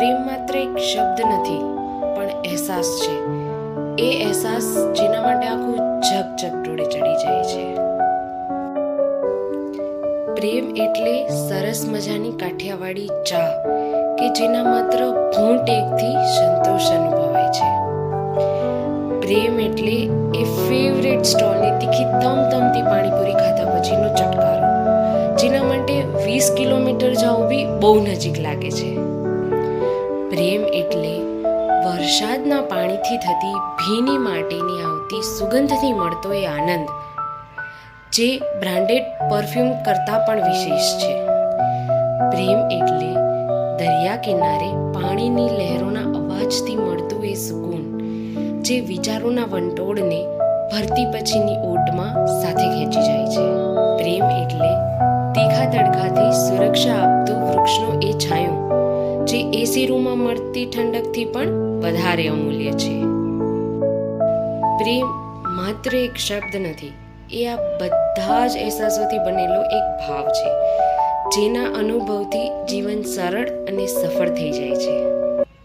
પ્રેમ માત્ર એક શબ્દ નથી, પણ અહેસાસ છે. એ અહેસાસ જેના માટે આખું જગ જગડોળે ચડી જાય છે. પ્રેમ એટલે સરસ મજાની કાઠિયાવાડી ચા કે જેના માત્ર ઘૂંટ એકથી સંતોષ અનુભવાય છે. પ્રેમ એટલે એ ફેવરેટ સ્ટોલની તીખી તમતમતી પાણીપુરી ખાધા પછીનો ચટકારો, જેના માટે 20 કિલોમીટર જવું બી બહુ નજીક લાગે છે. પ્રેમ એટલે વરસાદના પાણીથી થતી ભીની માટીની આવતી સુગંધથી મળતો એ આનંદ, જે બ્રાન્ડેડ પરફ્યુમ કરતાં પણ વિશેષ છે. પ્રેમ એટલે દરિયા કિનારે પાણીની લહેરોના અવાજથી મળતું એ સુકૂન, જે વિચારોના વંટોળને ભરતી પછીની ઓટમાં સાથે ખેંચી જાય છે. પ્રેમ એટલે તીખા તડકાથી સુરક્ષા આપતું વૃક્ષનો એ છાંયો, જે એસી રૂમમાં મળતી ઠંડકથી પણ વધારે અમૂલ્ય છે. પ્રેમ માત્ર એક શબ્દ નથી, એ આ બધા જ અહેસાસોથી બનેલો એક ભાવ છે, જેના અનુભવથી જીવન સરળ અને સફળ થઈ જાય છે.